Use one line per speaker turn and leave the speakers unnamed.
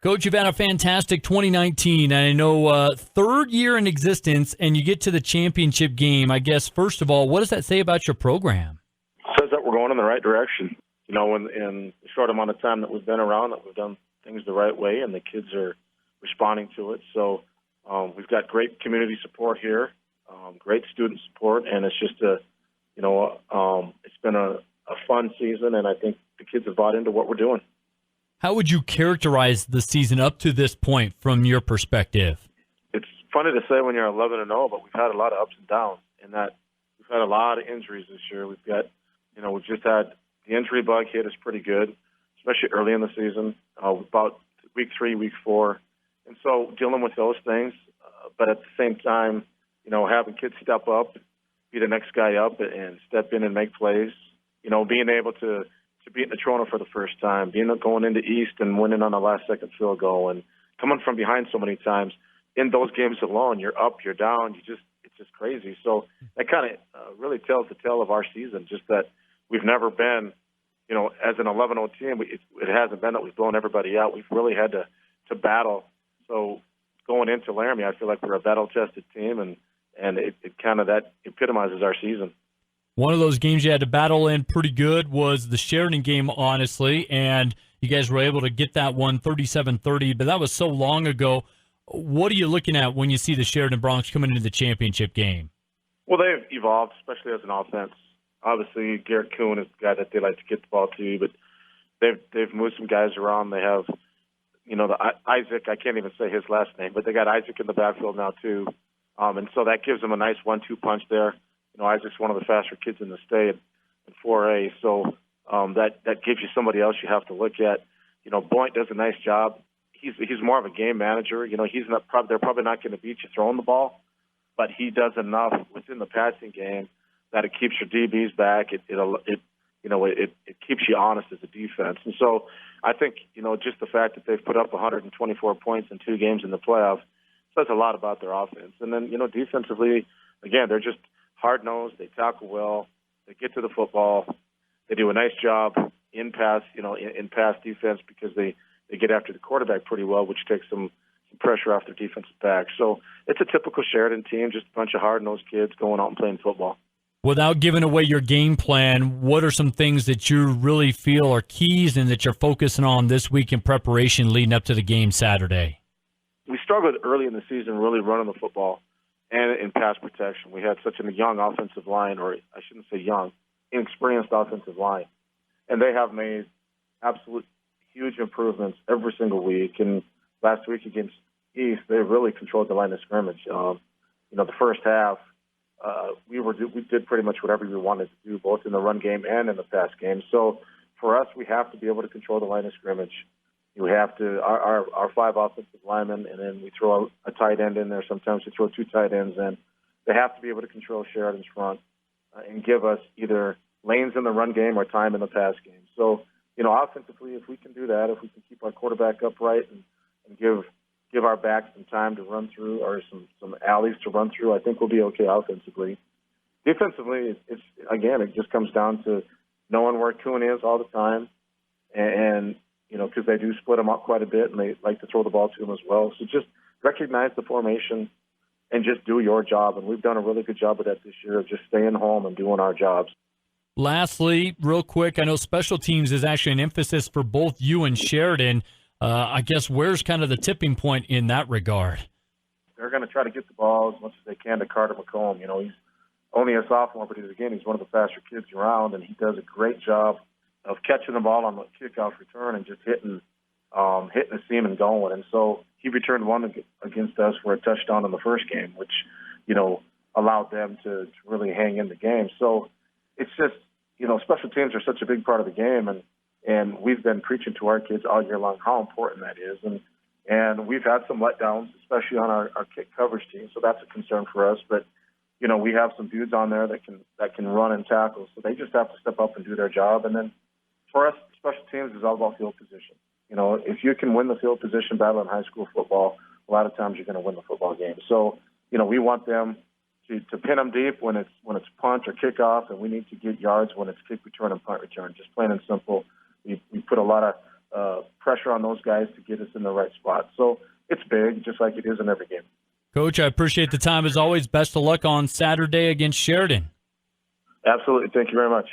Coach, you've had a fantastic 2019. I know third year in existence, and you get to the championship game. I guess, first of all, what does that say about your program?
It says that we're going in the right direction. You know, in the short amount of time that we've been around, that we've done things the right way, and the kids are responding to it. So we've got great community support here, great student support, and it's just it's been a fun season, and I think the kids have bought into what we're doing.
How would you characterize the season up to this point from your perspective?
It's funny to say when you're 11-0, but we've had a lot of ups and downs in that we've had a lot of injuries this year. We've just had the injury bug hit us pretty good, especially early in the season, about week 3, week 4. And so dealing with those things, but at the same time, having kids step up, be the next guy up and step in and make plays, being able to beat Natrona for the first time, going into East and winning on the last-second field goal, and coming from behind so many times. In those games alone, you're up, you're down, it's just crazy. So that kind of really tells the tale of our season, just that we've never been, as an 11-0 team, it hasn't been that we've blown everybody out. We've really had to battle. So going into Laramie, I feel like we're a battle-tested team, and it kind of that epitomizes our season.
One of those games you had to battle in pretty good was the Sheridan game, honestly, and you guys were able to get that one 37-30, but that was so long ago. What are you looking at when you see the Sheridan Broncs coming into the championship game?
Well, they've evolved, especially as an offense. Obviously, Garrett Kuhn is the guy that they like to get the ball to, but they've moved some guys around. They have, Isaac, I can't even say his last name, but they got Isaac in the backfield now too. And so that gives them a nice 1-2 punch there. Isaac's one of the faster kids in the state in 4A, so that gives you somebody else you have to look at. Boynt does a nice job. He's more of a game manager. They're probably not going to beat you throwing the ball, but he does enough within the passing game that it keeps your DBs back. It keeps you honest as a defense. And so I think just the fact that they've put up 124 points in 2 games in the playoff says a lot about their offense. And then defensively, again, they're just hard-nosed, they tackle well, they get to the football, they do a nice job in pass defense because they get after the quarterback pretty well, which takes some pressure off their defensive back. So it's a typical Sheridan team, just a bunch of hard-nosed kids going out and playing football.
Without giving away your game plan, what are some things that you really feel are keys and that you're focusing on this week in preparation leading up to the game Saturday?
We struggled early in the season really running the football and in pass protection. We had such a young offensive line, or I shouldn't say young, inexperienced offensive line. And they have made absolute huge improvements every single week. And last week against East, they really controlled the line of scrimmage. The first half, we did pretty much whatever we wanted to do, both in the run game and in the pass game. So for us, we have to be able to control the line of scrimmage. We have to our 5 offensive linemen, and then we throw a tight end in there. Sometimes we throw 2 tight ends in. They have to be able to control Sheridan's front and give us either lanes in the run game or time in the pass game. So, offensively, if we can do that, if we can keep our quarterback upright and give our backs some time to run through or some alleys to run through, I think we'll be okay offensively. Defensively, it just comes down to knowing where Kuhn is all the time, and because they do split them up quite a bit, and they like to throw the ball to them as well. So just recognize the formation and just do your job. And we've done a really good job of that this year, of just staying home and doing our jobs.
Lastly, real quick, I know special teams is actually an emphasis for both you and Sheridan. I guess where's kind of the tipping point in that regard?
They're going to try to get the ball as much as they can to Carter McComb. He's only a sophomore, but he's one of the faster kids around, and he does a great job of catching the ball on the kickoff return and just hitting the seam and going. And so he returned one against us for a touchdown in the first game, which, allowed them to really hang in the game. So it's just, special teams are such a big part of the game, and we've been preaching to our kids all year long how important that is. And we've had some letdowns, especially on our kick coverage team, so that's a concern for us. But, we have some dudes on there that can run and tackle, so they just have to step up and do their job. And then for us, special teams is all about field position. If you can win the field position battle in high school football, a lot of times you're going to win the football game. So, we want them to pin them deep when it's punt or kickoff, and we need to get yards when it's kick return and punt return. Just plain and simple. We put a lot of pressure on those guys to get us in the right spot. So it's big, just like it is in every game.
Coach, I appreciate the time as always. Best of luck on Saturday against Sheridan.
Absolutely. Thank you very much.